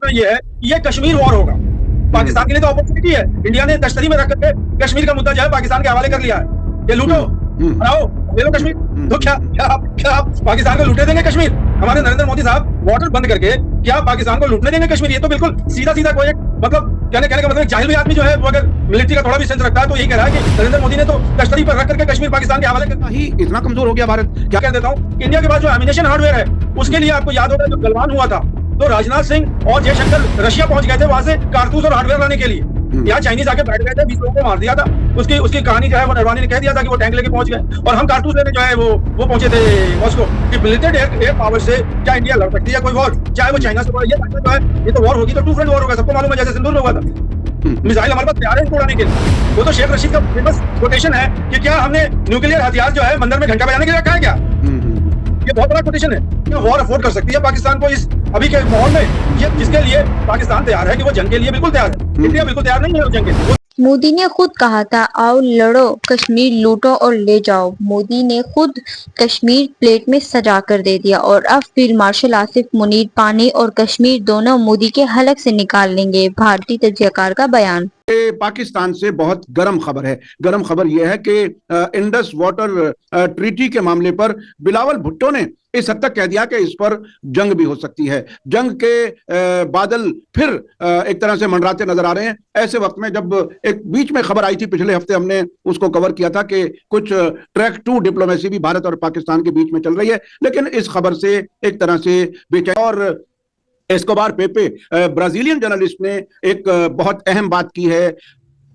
मुद्दा ये है कि ये कश्मीर वॉर होगा। पाकिस्तान के लिए तो अपॉर्चुनिटी है। इंडिया ने तश्तरी में रख करके कश्मीर का मुद्दा जो है पाकिस्तान के हवाले कर लिया है। ये लूटो, बनाओ, ले लो कश्मीर। तो क्या आप पाकिस्तान को लूटने देंगे कश्मीर? हमारे नरेंद्र मोदी साहब वाटर बंद करके क्या पाकिस्तान को लूटने देंगे कश्मीर? ये तो बिल्कुल सीधा सीधा कोई एक मतलब कहने का मतलब जाहिल भी आदमी जो है वो अगर मिलिट्री का थोड़ा भी सेंस रखता है तो यही कह रहा है कि नरेंद्र मोदी ने तो तश्तरी पर रख करके कश्मीर पाकिस्तान के हवाले करना ही इतना कमजोर हो गया भारत। क्या कह देता हूँ, इंडिया के पास जो एमिनेशन हार्डवेयर है उसके लिए आपको याद होगा जो गलवान हुआ था तो राजनाथ सिंह और जयशंकर रशिया पहुंच गए थे वहां से कारतूस और हार्डवेयर लाने के लिए। यहाँ चाइनीज आके बैठ गए थे, 20 लोगों को मार दिया था। उसकी कहानी जो है वो नरवानी ने कह दिया था कि वो टैंक लेके पहुंच गए और हम कारतूस लेने जो है वो पहुंचे थे मॉस्को। कि मिलिटेड एयर पावर से क्या इंडिया लड़ सकती है कोई वॉर? चाहे वो चाइना से ये जो है ये तो वॉर होगी तो टू फ्रंट वॉर होगा। सबको मालूम है जैसे सिंदूर में हुआ था। मिसाइल हमारे पास तैयार है इनको उड़ाने के लिए। वो तो शेख रशीद का फेमस कोटेशन है कि क्या हमने न्यूक्लियर हथियार जो है मंदिर में घंटा बजाने के लिए रखा है क्या? ये बहुत बड़ा कोटेशन है। क्या वॉर अफोर्ड कर सकती है पाकिस्तान को इस अभी के माहौल में? ये जिसके लिए पाकिस्तान तैयार है कि वो जंग के लिए बिल्कुल तैयार है। इंडिया बिल्कुल तैयार नहीं है वो जंग के लिए। मोदी ने खुद कहा था आओ लड़ो कश्मीर लूटो और ले जाओ। मोदी ने खुद कश्मीर प्लेट में सजा कर दे दिया और अब फील्ड मार्शल आसिफ मुनीर पानी और कश्मीर दोनों मोदी के हलक से निकाल लेंगे। भारतीय तज्जियाकार का बयान। पाकिस्तान से बहुत गर्म खबर है। गर्म खबर यह है कि इंडस वाटर ट्रीटी के मामले पर बिलावल भुट्टो ने इस हद तक कह दिया कि इस पर जंग भी हो सकती है। जंग के बादल फिर एक तरह से मंडराते नजर आ रहे हैं। ऐसे वक्त में जब एक बीच में खबर आई थी, पिछले हफ्ते हमने उसको कवर किया था कि कुछ ट्रैक 2 डिप्लोमेसी भी भारत और पाकिस्तान के बीच में चल रही है, लेकिन इस खबर से एक तरह से बेचैन। और एस्कोबार पेपे ब्राजीलियन जर्नलिस्ट ने एक बहुत अहम बात की है।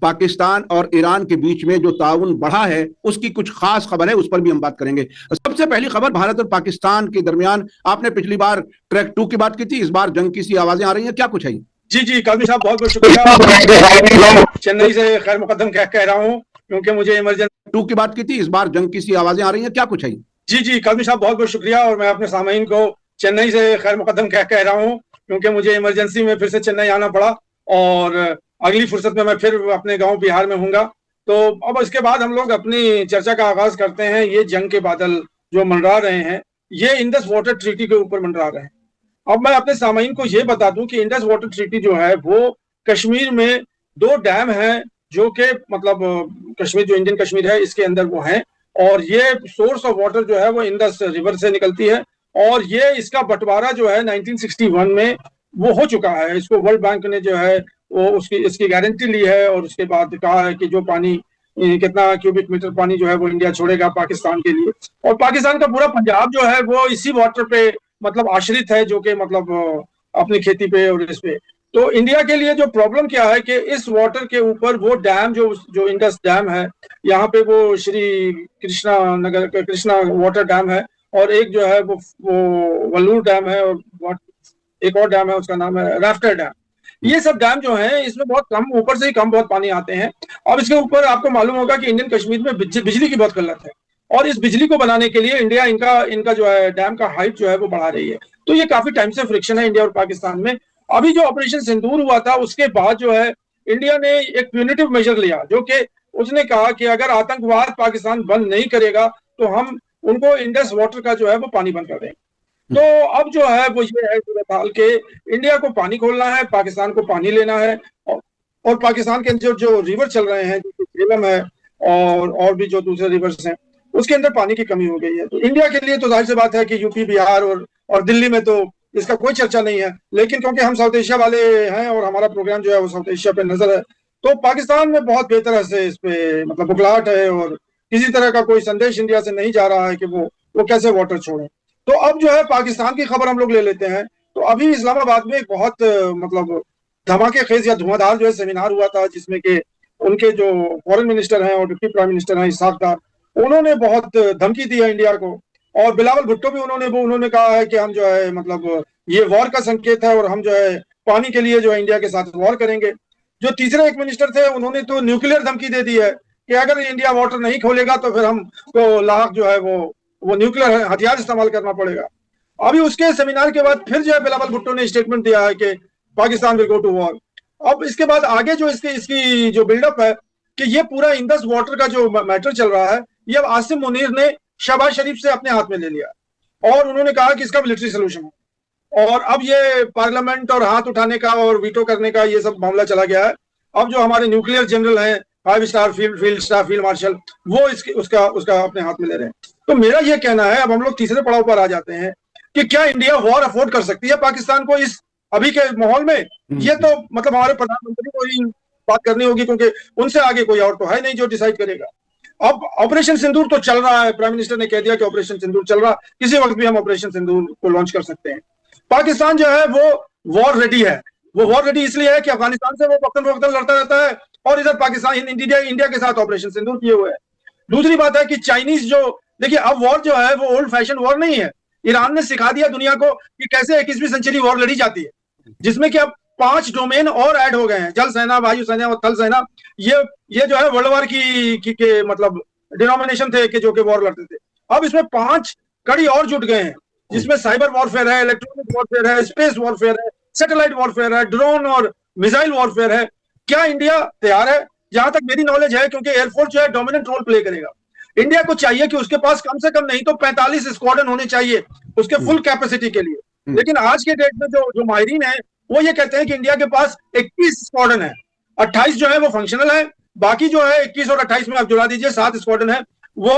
पाकिस्तान और ईरान के बीच में जो ताउन बढ़ा है उसकी कुछ खास खबर है, उस पर भी हम बात करेंगे। सबसे पहली खबर, भारत और पाकिस्तान के दरमियान आपने पिछली बार ट्रैक 2 की बात की थी, इस बार जंग की सी आवाजें आ रही हैं, क्या कुछ है? जी काजमी साहब बहुत बहुत शुक्रिया। चेन्नई से खैर मुकदम कह रहा हूँ क्योंकि मुझे इमरजेंसी 2 की बात की थी, इस बार जंग की सी आवाजें आ रही हैं, क्या कुछ है? जी काजमी साहब बहुत बहुत शुक्रिया। और मैं अपने सामीन को चेन्नई से खैर मुकदम कह रहा हूँ क्योंकि मुझे इमरजेंसी में फिर से चेन्नई आना पड़ा और अगली फुर्सत में मैं फिर अपने गांव बिहार में हूँगा। तो अब इसके बाद हम लोग अपनी चर्चा का आगाज करते हैं। ये जंग के बादल जो मंडरा रहे हैं ये इंडस वाटर ट्रीटी के ऊपर मंडरा रहे हैं। अब मैं अपने सामाइन को ये बता दूं कि इंडस वाटर ट्रीटी जो है वो कश्मीर में 2 डैम हैं जो कि मतलब कश्मीर जो इंडियन कश्मीर है इसके अंदर वो है और ये सोर्स ऑफ वाटर जो है वो इंडस रिवर से निकलती है और ये इसका बंटवारा जो है 1961 में वो हो चुका है। इसको वर्ल्ड बैंक ने जो है वो इसकी गारंटी ली है और उसके बाद कहा है कि जो पानी कितना क्यूबिक मीटर पानी जो है वो इंडिया छोड़ेगा पाकिस्तान के लिए। और पाकिस्तान का पूरा पंजाब जो है वो इसी वाटर पे मतलब आश्रित है जो कि मतलब अपनी खेती पे और इस पे। तो इंडिया के लिए जो प्रॉब्लम क्या है कि इस वाटर के ऊपर वो डैम जो इंडस डैम है यहाँ पे वो श्री कृष्णा वाटर डैम है और एक जो है वो वल्लूर डैम है और एक और डैम है उसका नाम है राफ्टर डैम। ये सब डैम जो हैं इसमें बहुत कम ऊपर से ही कम बहुत पानी आते हैं। अब इसके ऊपर आपको मालूम होगा कि इंडियन कश्मीर में बिजली की बहुत किल्लत है और इस बिजली को बनाने के लिए इंडिया इनका जो है डैम का हाइट जो है वो बढ़ा रही है। तो ये काफी टाइम से फ्रिक्शन है इंडिया और पाकिस्तान में। अभी जो ऑपरेशन सिंदूर हुआ था उसके बाद जो है इंडिया ने एक प्यूनिटिव मेजर लिया जो कि उसने कहा कि अगर आतंकवाद पाकिस्तान बंद नहीं करेगा तो हम उनको इंडस वाटर का जो है वो पानी बंद कर देंगे। तो अब जो है वो ये है सूरत हाल के इंडिया को पानी खोलना है, पाकिस्तान को पानी लेना है और पाकिस्तान के जो रिवर चल रहे हैं जैसे झेलम है और भी जो दूसरे रिवर्स हैं उसके अंदर पानी की कमी हो गई है। तो इंडिया के लिए तो जाहिर सी बात है कि यूपी बिहार और दिल्ली में तो इसका कोई चर्चा नहीं है, लेकिन क्योंकि हम साउथ एशिया वाले हैं और हमारा प्रोग्राम जो है वो साउथ एशिया पे नजर है तो पाकिस्तान में बहुत बेहतर से इस पे मतलब बुखलाहट है और किसी तरह का कोई संदेश इंडिया से नहीं जा रहा है कि वो कैसे वाटर छोड़े। तो अब जो है पाकिस्तान की खबर हम लोग ले लेते हैं। तो अभी इस्लामाबाद में एक बहुत मतलब धमाके खेज या धुआंधार जो है सेमिनार हुआ था जिसमें कि उनके जो फॉरेन मिनिस्टर हैं और डिप्टी प्राइम मिनिस्टर हैं इसहाक डार, उन्होंने बहुत धमकी दी है इंडिया को। और बिलावल भुट्टो भी उन्होंने कहा है कि हम जो है मतलब ये वॉर का संकेत है और हम जो है पानी के लिए जो है इंडिया के साथ वॉर करेंगे। जो तीसरे एक मिनिस्टर थे उन्होंने तो न्यूक्लियर धमकी दे दी है कि अगर इंडिया वाटर नहीं खोलेगा तो फिर हमको लाख जो है वो न्यूक्लियर हथियार इस्तेमाल करना पड़ेगा। अभी उसके सेमिनार के बाद फिर जो है बिलावल भुट्टो ने स्टेटमेंट दिया है कि Pakistan will go to war. अब इसके बाद आगे जो इसकी जो बिल्डअप है कि ये पूरा इंडस वाटर का जो मैटर चल रहा है ये अब आसिम मुनीर ने शहबाज शरीफ से अपने हाथ में ले लिया और उन्होंने कहा कि इसका मिलिट्री सोल्यूशन है और अब ये पार्लियामेंट और हाथ उठाने का और वीटो करने का ये सब मामला चला गया है। अब जो हमारे न्यूक्लियर जनरल हैं, 5 स्टार फील्ड मार्शल, वो उसका अपने हाथ में ले रहे हैं। तो मेरा ये कहना है, अब हम लोग तीसरे पड़ाव पर आ जाते हैं कि क्या इंडिया वॉर अफोर्ड कर सकती है पाकिस्तान को इस अभी के माहौल में? ये तो मतलब हमारे प्रधानमंत्री को ही बात करनी होगी, क्योंकि उनसे आगे कोई और तो है नहीं जो डिसाइड करेगा। अब ऑपरेशन सिंदूर तो चल रहा है, प्राइम मिनिस्टर ने कह दिया कि ऑपरेशन सिंदूर चल रहा, किसी वक्त भी हम ऑपरेशन सिंदूर को लॉन्च कर सकते हैं। पाकिस्तान जो है वो वॉर रेडी है। वो वॉर रेडी इसलिए है कि अफगानिस्तान से वो वक्तन फवक्तन लड़ता रहता है और इधर पाकिस्तान इंडिया के साथ ऑपरेशन सिंदूर किए हुए है। दूसरी बात है कि चाइनीज जो, देखिए अब वॉर जो है वो ओल्ड फैशन वॉर नहीं है। ईरान ने सिखा दिया दुनिया को कि कैसे 21वीं सेंचुरी वॉर लड़ी जाती है, जिसमें कि अब 5 डोमेन और ऐड हो गए हैं, जल सेना, वायु सेना और थल सेना। ये जो है वर्ल्ड वॉर के मतलब डिनोमिनेशन थे कि जो कि वॉर लड़ते थे। अब इसमें 5 कड़ी और जुट गए हैं, जिसमें साइबर वॉरफेयर है, इलेक्ट्रॉनिक वॉरफेयर है, स्पेस वॉरफेयर है, सैटेलाइट वॉरफेयर है, ड्रोन और मिसाइल वॉरफेयर है। क्या इंडिया तैयार है? जहां तक मेरी नॉलेज है, क्योंकि एयरफोर्स जो है डोमिनेंट रोल प्ले करेगा, इंडिया को चाहिए कि उसके पास कम से कम नहीं तो 45 स्क्वाड्रन होने चाहिए उसके फुल कैपेसिटी के लिए। लेकिन आज के डेट में जो माहिरीन है वो ये कहते हैं कि इंडिया के पास 21 स्क्वाड्रन है, 28 जो है वो फंक्शनल है, बाकी जो है 21 और 28 में आप जुड़ा दीजिए 7 स्क्वाड्रन है। वो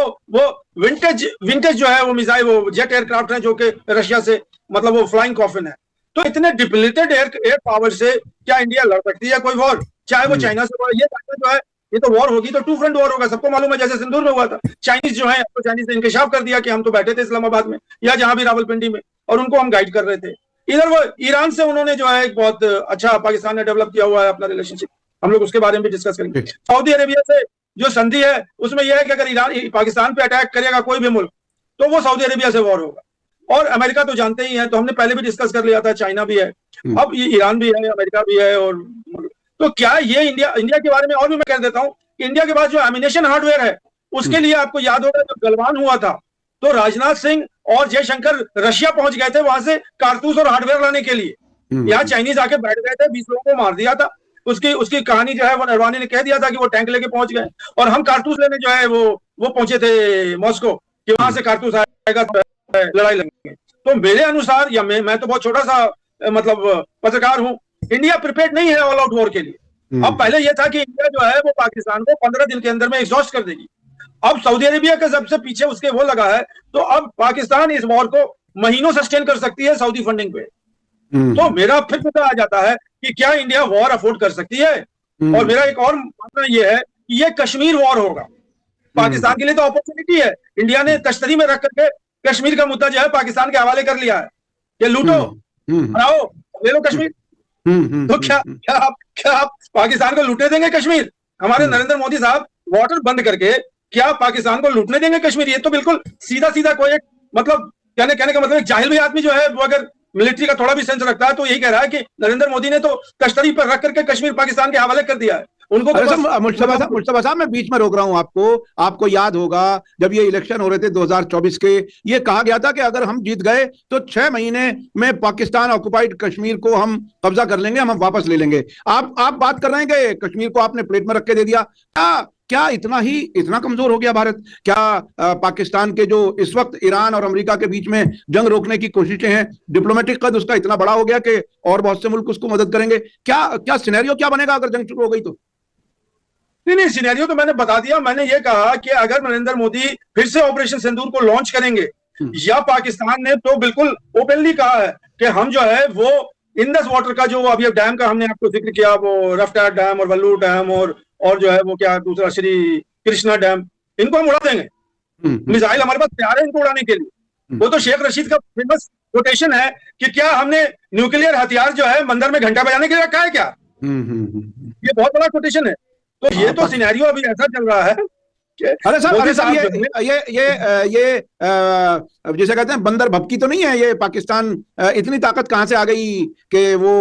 विंटेज जो है वो मिसाइल, वो जेट एयरक्राफ्ट है जो कि रशिया से, मतलब वो फ्लाइंग कॉफिन है। तो इतने डिप्लीटेड एयर पावर से क्या इंडिया लड़ सकती है कोई वॉर? चाहे वो चाइना से, ये जो है ये तो वॉर होगी तो 2 फ्रंट वॉर होगा, सबको मालूम है, जैसे सिंदूर में हुआ था। चाइनीज जो है तो चाइनीज ने इंकशाफ कर दिया कि हम तो बैठे थे इस्लामाबाद में या जहां भी रावलपिंडी में, और उनको हम गाइड कर रहे थे। इधर वो ईरान से उन्होंने जो है एक बहुत अच्छा पाकिस्तान ने डेवलप किया हुआ है अपना रिलेशनशिप, हम लोग उसके बारे में भी डिस्कस करेंगे। सऊदी अरेबिया से जो संधि है उसमें यह है कि अगर ईरान पाकिस्तान पे अटैक करेगा कोई भी मुल्क तो वो सऊदी अरेबिया से वॉर होगा। और अमेरिका तो जानते ही है, तो हमने पहले भी डिस्कस कर लिया था, चाइना भी है, अब ये ईरान भी है, अमेरिका भी है। और तो क्या ये इंडिया के बारे में और भी मैं कह देता हूं कि इंडिया के पास जो एमिनेशन हार्डवेयर है उसके लिए आपको याद होगा जब गलवान हुआ था तो राजनाथ सिंह और जयशंकर रशिया पहुंच गए थे वहां से कारतूस और हार्डवेयर लाने के लिए। यहाँ चाइनीज आके बैठ गए थे, 20 लोगों को मार दिया था। उसकी कहानी जो है वो नरवानी ने कह दिया था कि वो टैंक लेके पहुंच गए और हम कारतूस लेने जो है वो पहुंचे थे मॉस्को कि वहां से कारतूस आएगा तो लड़ाई लड़ेंगे। तो मेरे अनुसार, या मैं तो बहुत छोटा सा मतलब पत्रकार हूं, इंडिया प्रिपेयर्ड नहीं है ऑल आउट वॉर के लिए। अब पहले यह था कि इंडिया जो है वो पाकिस्तान को 15 दिन के अंदर में एग्जॉस्ट कर देगी। अब सऊदी अरेबिया के सबसे पीछे उसके वो लगा है, तो अब पाकिस्तान इस वॉर को महीनों सस्टेन कर सकती है सऊदी फंडिंग पे। तो मेरा फिर मुद्दा आ जाता है कि क्या इंडिया वॉर अफोर्ड कर सकती है? और मेरा एक और मानना यह है कि ये कश्मीर वॉर होगा। पाकिस्तान के लिए तो अपॉर्चुनिटी है, इंडिया ने तश्तरी में रख करके कश्मीर का मुद्दा जो है पाकिस्तान के हवाले कर लिया है कि लूटो, हराओ, ले लो कश्मीर। तो क्या आप पाकिस्तान को लूटने देंगे कश्मीर? हमारे नरेंद्र मोदी साहब वाटर बंद करके क्या पाकिस्तान को लूटने देंगे कश्मीर? ये तो बिल्कुल सीधा कोई एक मतलब कहने का मतलब एक जाहिल भी आदमी जो है वो अगर मिलिट्री का थोड़ा भी सेंस रखता है तो यही कह रहा है कि नरेंद्र मोदी ने तो तश्तरी पर रख करके कश्मीर पाकिस्तान के हवाले कर दिया है। उनको तो मुश्तबा साहब मैं बीच में रोक रहा हूं आपको याद होगा जब ये इलेक्शन हो रहे थे 2024 के, ये कहा गया था कि अगर हम जीत गए तो 6 महीने में पाकिस्तान ऑक्युपाइड कश्मीर को हम कब्जा कर लेंगे, हम वापस ले लेंगे। आप बात कर रहे हैं कि कश्मीर को आपने प्लेट में रख के दे दिया। क्या इतना कमजोर हो गया भारत? क्या पाकिस्तान के जो इस वक्त ईरान और अमेरिका के बीच में जंग रोकने की कोशिशें हैं, डिप्लोमेटिक कद उसका इतना बड़ा हो गया कि और बहुत से मुल्क उसको मदद करेंगे? क्या सिनेरियो क्या बनेगा अगर जंग शुरू हो गई तो? नहीं, सिनेरियो तो मैंने बता दिया। मैंने ये कहा कि अगर नरेंद्र मोदी फिर से ऑपरेशन सिंदूर को लॉन्च करेंगे या पाकिस्तान ने तो बिल्कुल ओपनली कहा है कि हम जो है वो इंडस वाटर का जो अभी डैम का हमने आपको जिक्र किया, वो रफ्तार डैम और वल्लूर डैम और जो है वो क्या दूसरा श्री कृष्णा डैम, इनको हम उड़ा देंगे। मिसाइल हमारे पास तैयार है इनको उड़ाने के लिए। वो तो शेख रशीद का फेमस कोटेशन है कि क्या हमने न्यूक्लियर हथियार जो है मंदिर में घंटा बजाने के लिए रखा है क्या? ये बहुत बड़ा कोटेशन है। तो ये तो सिनेरियो अभी ऐसा चल रहा है। अरे साहब ये जैसे कहते हैं बंदर भपकी तो नहीं है ये पाकिस्तान? इतनी ताकत कहां से आ गई कि वो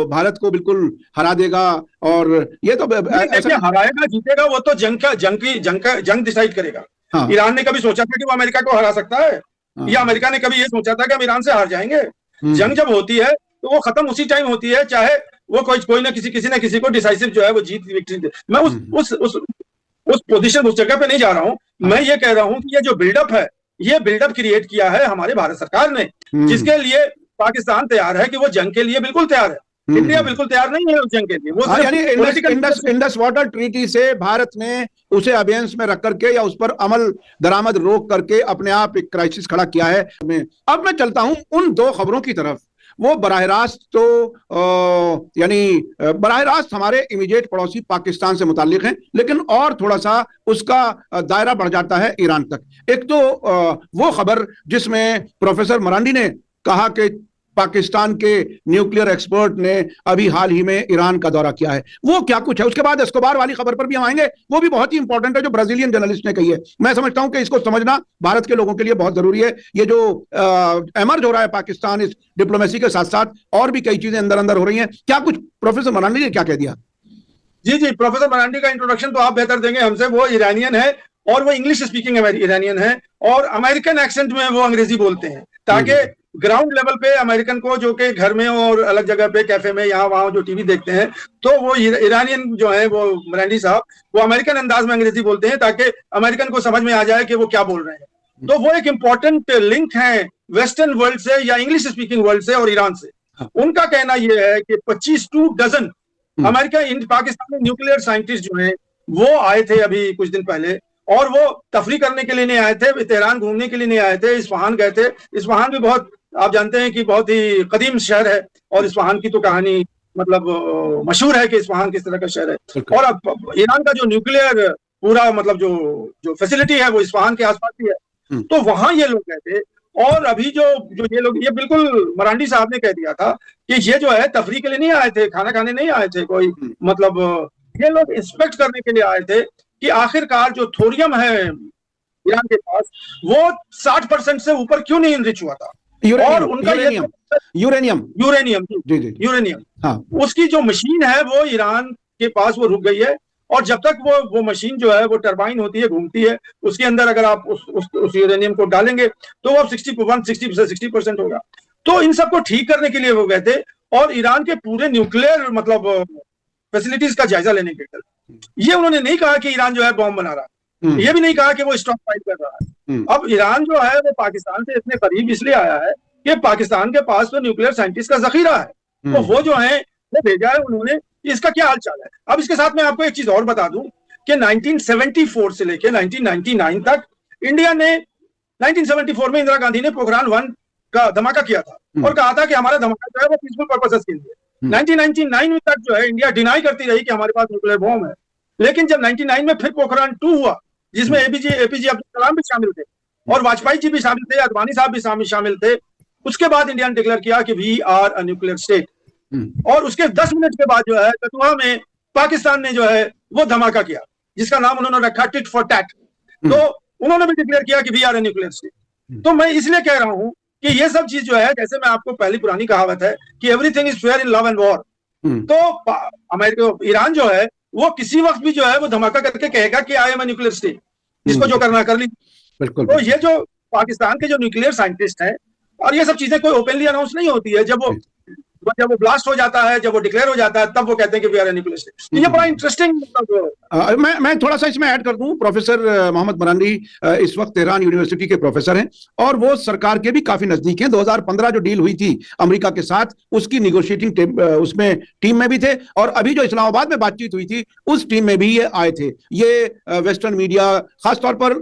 भारत को बिल्कुल हरा देगा? और ये तो हराएगा जीतेगा वो तो जंग डिसाइड करेगा। हाँ। ईरान ने कभी सोचा था कि वो अमेरिका को हरा सकता है? हाँ। या अमेरिका ने कभी ये सोचा था कि हम ईरान से हार जाएंगे? जंग जब होती है तो वो खत्म उसी टाइम होती है, चाहे वो कोई ना किसी को डिसाइसिव जो है वो जीत विक्ट्री दे। मैं उस पोजीशन, उस जगह पे नहीं जा रहा हूं। मैं ये कह रहा हूं कि ये जो बिल्डअप है, ये बिल्डअप क्रिएट किया है हमारे भारत सरकार ने, जिसके लिए पाकिस्तान तैयार है कि वो जंग के लिए बिल्कुल तैयार है, इंडिया बिल्कुल तैयार नहीं है उस जंग के लिए। वो यानी इंडस वाटर ट्रीटी से भारत ने उसे अबेयंस में रख करके या उस पर अमल दरामद रोक करके अपने आप एक क्राइसिस खड़ा किया है। अब मैं चलता हूं उन दो खबरों की तरफ। वो बराह रास्त तो यानी बराह रास्त हमारे इमीडिएट पड़ोसी पाकिस्तान से मुताल्लिक हैं, लेकिन और थोड़ा सा उसका दायरा बढ़ जाता है ईरान तक। एक तो वो खबर जिसमें प्रोफेसर मरांडी ने कहा कि पाकिस्तान के न्यूक्लियर एक्सपर्ट ने अभी हाल ही में ईरान का दौरा किया है, वो क्या कुछ है। उसके बाद एस्कोबार वाली खबर पर भी हम आएंगे, वो भी बहुत ही इंपॉर्टेंट है जो ब्राजीलियन जर्नलिस्ट ने कही है। मैं समझता हूं कि इसको समझना भारत के लोगों के लिए बहुत जरूरी है। ये जो एमर्ज हो रहा है पाकिस्तान इस डिप्लोमेसी के साथ साथ और भी कई चीजें अंदर अंदर हो रही हैं। क्या कुछ प्रोफेसर मरांडी ने क्या कह दिया? जी, प्रोफेसर मरांडी का इंट्रोडक्शन तो आप बेहतर देंगे हमसे। वो ईरानियन है और वो इंग्लिश स्पीकिंग ईरानियन है और अमेरिकन एक्सेंट में वो अंग्रेजी बोलते हैं, ताकि ग्राउंड लेवल पे अमेरिकन को जो कि घर में और अलग जगह पे कैफे में यहाँ वहाँ जो टीवी देखते हैं, तो वो ईरानियन जो है वो मरांडी साहब वो अमेरिकन अंदाज में अंग्रेजी बोलते हैं ताकि अमेरिकन को समझ में आ जाए कि वो क्या बोल रहे हैं। तो वो एक इंपॉर्टेंट लिंक है वेस्टर्न वर्ल्ड से या इंग्लिश स्पीकिंग वर्ल्ड से और ईरान से। उनका कहना यह है कि 25 डजन अमेरिका पाकिस्तान में न्यूक्लियर साइंटिस्ट जो हैं वो आए थे अभी कुछ दिन पहले, और वो तफरी करने के लिए नहीं आए थे, तेहरान घूमने के लिए नहीं आए थे, इस्फहान गए थे। इस्फहान भी बहुत आप जानते हैं कि बहुत ही कदीम शहर है और इस्फहान की तो कहानी मतलब मशहूर है कि इस्फहान किस तरह का शहर है। और अब ईरान का जो न्यूक्लियर पूरा मतलब जो फैसिलिटी है वो इस्फहान के आसपास ही है, तो वहां ये लोग गए थे। और अभी जो ये लोग, ये बिल्कुल मरांडी साहब ने कह दिया था कि ये जो है तफरी के लिए नहीं आए थे, खाना खाने नहीं आए थे कोई, मतलब ये लोग इंस्पेक्ट करने के लिए आए थे कि आखिरकार जो थोरियम है ईरान के पास वो 60% से ऊपर क्यों नहीं इनरिच हुआ था। और उनका यूरेनियम हाँ। उसकी जो मशीन है वो ईरान के पास वो रुक गई है, और जब तक वो मशीन जो है वो टरबाइन होती है, घूमती है, उसके अंदर अगर आप उस यूरेनियम को डालेंगे तो वो 60% होगा। तो इन सबको ठीक करने के लिए वो गए थे और ईरान के पूरे न्यूक्लियर मतलब फैसिलिटीज का जायजा लेने के लिए। ये उन्होंने नहीं कहा कि ईरान जो है बॉम्ब बना रहा है, ये भी नहीं कहा कि वो स्टॉक फाइट कर रहा है। अब ईरान जो है वो पाकिस्तान से इतने करीब इसलिए आया है कि पाकिस्तान के पास तो न्यूक्लियर साइंटिस्ट का जखीरा है, तो वो जो है वो भेजा है उन्होंने। इसका क्या हाल चाल है। अब इसके साथ मैं आपको एक चीज और बता दूं कि 1974 से लेकर 1999 तक इंडिया ने 1974 में इंदिरा गांधी ने पोखरान 1 का धमाका किया था और कहा था कि हमारा धमाका जो है वो पीसफुल पर्पसेस के लिए। 1999 तक जो है इंडिया डिनाई करती रही कि हमारे पास न्यूक्लियर बॉम्ब है, लेकिन जब 99 में फिर पोखरान 2 हुआ जिसमें एपीजे अब्दुल कलाम भी शामिल थे और वाजपेयी जी भी शामिल थे, अडवाणी साहब भी शामिल थे, उसके बाद इंडिया ने डिक्लेयर किया कि we are a nuclear state. और उसके 10 मिनट के बाद जो है कठुआ में पाकिस्तान ने जो है वो धमाका किया जिसका नाम उन्होंने रखा टिट फॉर टैट। तो उन्होंने भी डिक्लेयर किया कि we are a nuclear state. तो मैं इसलिए कह रहा हूं कि ये सब चीज जो है, जैसे मैं आपको पहली पुरानी कहावत है कि everything is fair in love and war, तो अमेरिका ईरान जो है वो किसी वक्त भी जो है वो धमाका करके कहेगा कि I am a nuclear state, जिसको जो करना कर ली। बिल्कुल। तो ये जो पाकिस्तान के जो न्यूक्लियर साइंटिस्ट हैं, और ये सब चीजें कोई ओपनली अनाउंस नहीं होती है, जब वो ब्लास्ट हो जाता है, जब वो डिक्लेयर हो जाता है, तब वो कहते हैं कि we are a nuclear state. ये बड़ा इंटरेस्टिंग मैं थोड़ा सा इसमें ऐड कर दूं। प्रोफेसर मोहम्मद मरांडी इस वक्त तेहरान यूनिवर्सिटी के प्रोफेसर हैं और वो सरकार के भी काफी नजदीक हैं। 2015 जो डील हुई थी अमेरिका के साथ उसकी निगोशिएटिंग उसमें टीम में भी थे, और अभी जो इस्लामाबाद में बातचीत हुई थी उस टीम में भी ये आए थे। ये वेस्टर्न मीडिया, खासतौर पर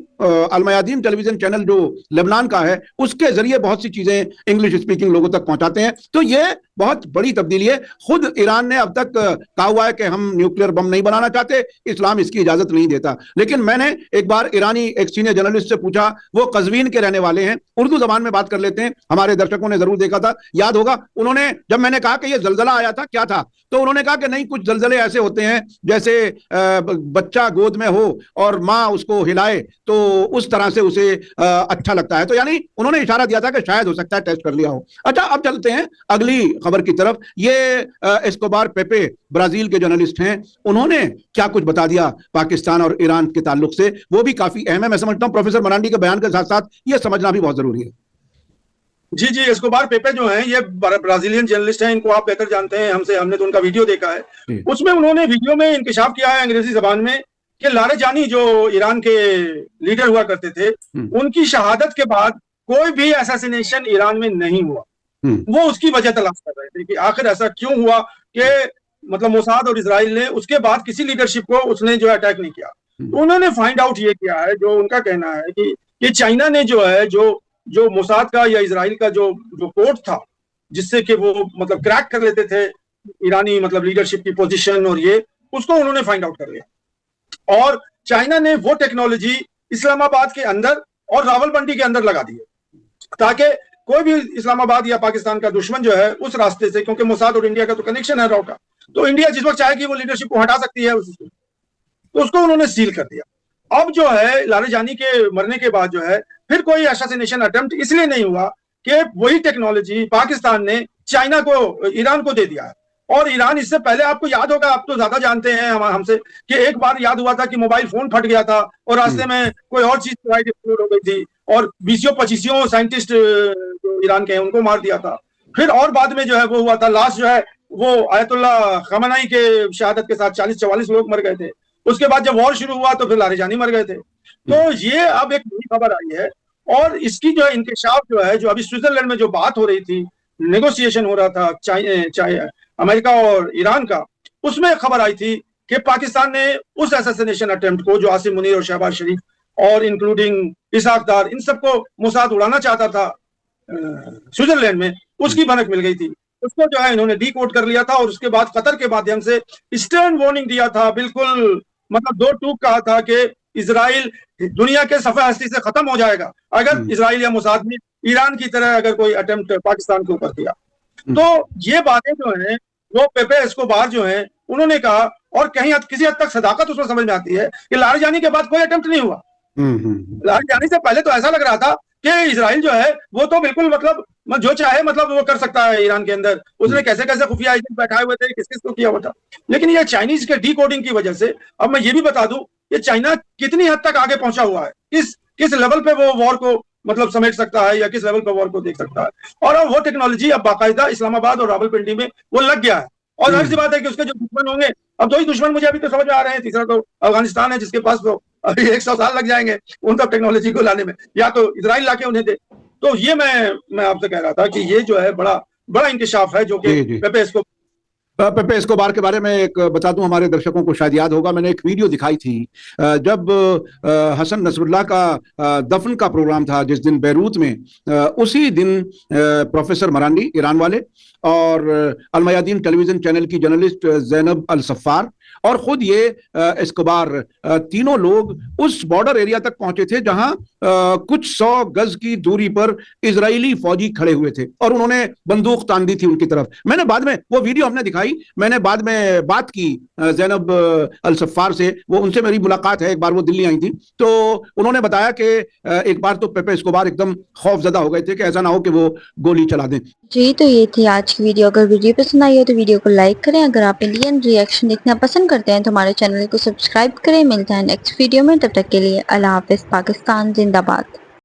अल-मयादीन टेलीविजन चैनल जो लेबनान का है उसके जरिए बहुत सी चीजें इंग्लिश स्पीकिंग लोगों तक पहुंचाते हैं। तो ये बहुत बड़ी तब्दीली है। खुद ईरान ने अब तक कहा हुआ है कि हम न्यूक्लियर बम नहीं बनाना चाहते, इस्लाम इसकी इजाजत नहीं देता। लेकिन मैंने एक बार ईरानी एक सीनियर जर्नलिस्ट से पूछा, वो कज़वीन के रहने वाले हैं, उर्दू जबान में बात कर लेते हैं, हमारे दर्शकों ने जरूर देखा था, याद होगा। उन्होंने, जब मैंने कहा कि ये जलजला आया था क्या था, तो उन्होंने कहा कि नहीं, कुछ जलजले ऐसे होते हैं जैसे बच्चा गोद में हो और माँ उसको हिलाए तो उस तरह से उसे अच्छा लगता है। तो यानी उन्होंने इशारा दिया था कि शायद हो सकता है टेस्ट कर लिया हो। अच्छा, अब चलते हैं अगली खबर की तरफ। ये एस्कोबार पेपे ब्राजील के जर्नलिस्ट हैं, उन्होंने क्या कुछ बता दिया पाकिस्तान और ईरान के ताल्लुक से, वो भी काफी अहम है। मैं समझता हूं प्रोफेसर मरांडी के बयान के साथ साथ ये समझना भी बहुत जरूरी है। जी, एस्कोबार पेपे जो हैं ये ब्राजीलियन जर्नलिस्ट हैं, इनको आप बेहतर जानते हैं हमने तो उनका वीडियो देखा है। उसमें उन्होंने वीडियो में इंकशाफ किया है अंग्रेजी जबान में कि लारेजानी जो ईरान के लीडर हुआ करते थे, उनकी शहादत के बाद कोई भी असैसिनेशन ईरान में नहीं हुआ। वो उसकी वजह तलाश कर रहे थे कि आखिर ऐसा क्यों हुआ कि मतलब मोसाद और इजराइल ने उसके बाद किसी लीडरशिप को उसने जो अटैक नहीं किया। तो उन्होंने फाइंड आउट ये किया है, जो उनका कहना है कि चाइना ने जो है जो मोसाद का या इजराइल का जो कोड था जिससे कि वो मतलब क्रैक कर लेते थे ईरानी मतलब लीडरशिप की पोजीशन, और ये उसको उन्होंने फाइंड आउट कर लिया और चाइना ने वो टेक्नोलॉजी इस्लामाबाद के अंदर और रावलपिंडी के अंदर लगा दी है ताकि कोई भी इस्लामाबाद या पाकिस्तान का दुश्मन जो है उस रास्ते से, क्योंकि मोसाद और इंडिया का तो कनेक्शन है रॉ का, तो इंडिया जिस वक्त चाहेगी वो लीडरशिप को हटा सकती है तो उसको उन्होंने सील कर दिया। अब जो है लारेजानी के मरने के बाद जो है फिर कोई असैसिनेशन अटेम्प्ट इसलिए नहीं हुआ कि वही टेक्नोलॉजी पाकिस्तान ने चाइना को, ईरान को दे दिया है। और ईरान इससे पहले, आपको याद होगा, आप तो ज्यादा जानते हैं हमसे, कि एक बार याद हुआ था कि मोबाइल फोन फट गया था और रास्ते में कोई और चीज फ्लाइट एक्सप्लोड हो गई थी और 20-25 साइंटिस्ट जो ईरान के हैं उनको मार दिया था। फिर और बाद में जो है वो हुआ था, लास्ट जो है वो आयतुल्ला खamenei के शहादत के साथ 40-44 लोग मर गए थे। उसके बाद जब वॉर शुरू हुआ तो फिर लारेजानी मर गए थे। तो ये अब एक नई खबर आई है और इसकी जो है इंकशाफ जो है, जो अभी स्विट्जरलैंड में जो बात हो रही थी, नेगोशिएशन हो रहा था अमेरिका और ईरान का, उसमें खबर आई थी कि पाकिस्तान ने उस असैसिनेशन अटेम्प्ट को जो आसिम मुनीर और शहबाज शरीफ और इंक्लूडिंग इसाक डार इन सबको मोसाद उड़ाना चाहता था स्विट्जरलैंड में, उसकी भनक मिल गई थी। उसको जो है इन्होंने डीकोड कर लिया था और उसके बाद कतर के माध्यम से स्टर्न वार्निंग दिया था, बिल्कुल मतलब दो टूक कहा था कि इजराइल दुनिया के सफा हस्ती से खत्म हो जाएगा अगर इजराइल या मोसाद ने ईरान की तरह अगर कोई अटेम्प्ट पाकिस्तान के ऊपर किया। तो ये बातें जो हैं वो पेपे एस्कोबार जो हैं उन्होंने कहा, और कहीं किसी हद तक सदाकत उसमें समझ में आती है कि लारेजानी के बाद कोई अटेम्प्ट नहीं हुआ। लारेजानी से पहले तो ऐसा लग रहा था कि इजराइल जो है वो तो बिल्कुल मतलब जो चाहे मतलब वो कर सकता है ईरान के अंदर, उसने कैसे कैसे खुफिया एजेंट बैठाए हुए थे, किस किस को किया हुआ था। लेकिन ये चाइनीज के डीकोडिंग की वजह से, अब मैं ये भी बता दूं कि चाइना कितनी हद तक आगे पहुंचा हुआ है, किस लेवल पे वो वॉर को मतलब समेट सकता है या किस लेवल पे वॉर को देख सकता है। और अब वो टेक्नोलॉजी अब बाकायदा इस्लामाबाद और रावलपिंडी में वो लग गया है। और जाहिर सी बात है कि उसके जो दुश्मन होंगे, अब दो ही दुश्मन मुझे अभी तो समझ में आ रहे हैं, तीसरा तो अफगानिस्तान है जिसके पास तो अभी 100 साल लग जाएंगे उन तक टेक्नोलॉजी को लाने में, या तो इजराइल लाके उन्हें दे। तो ये मैं आपसे कह रहा था कि ये जो है बड़ा इंकशाफ है जो कि पेपे एस्कोबार के बारे में एक बता दूं, हमारे दर्शकों को शायद याद होगा, मैंने एक वीडियो दिखाई थी जब हसन नसरुल्लाह का दफन का प्रोग्राम था जिस दिन बैरूत में, उसी दिन प्रोफेसर मरांडी ईरान वाले और अलमयादीन टेलीविजन चैनल की जर्नलिस्ट जैनब अल सफ़ार और खुद ये एस्कोबार, तीनों लोग उस बॉर्डर एरिया तक पहुंचे थे जहां कुछ 100 गज की दूरी पर इजरायली फौजी खड़े हुए थे और उन्होंने बंदूक तान दी थी उनकी तरफ। मैंने बाद में वो वीडियो हमने दिखाई, मैंने बाद में बात की जैनब अल सफ़ार से, वो उनसे मेरी मुलाकात है, एक बार वो दिल्ली आई थी तो उन्होंने बताया कि एक बार तो पेपे एस्कोबार एकदम खौफजदा हो गए थे कि ऐसा ना हो कि वो गोली चला दें। जी, तो ये थी आज की वीडियो। अगर वीडियो पसंद आई हो तो वीडियो को लाइक करें। अगर आप इंडियन रिएक्शन देखना पसंद करते हैं तो हमारे चैनल को सब्सक्राइब करें। मिलता है नेक्स्ट वीडियो में, तब तक के लिए अल्लाह हाफिज़। पाकिस्तान जिंदाबाद।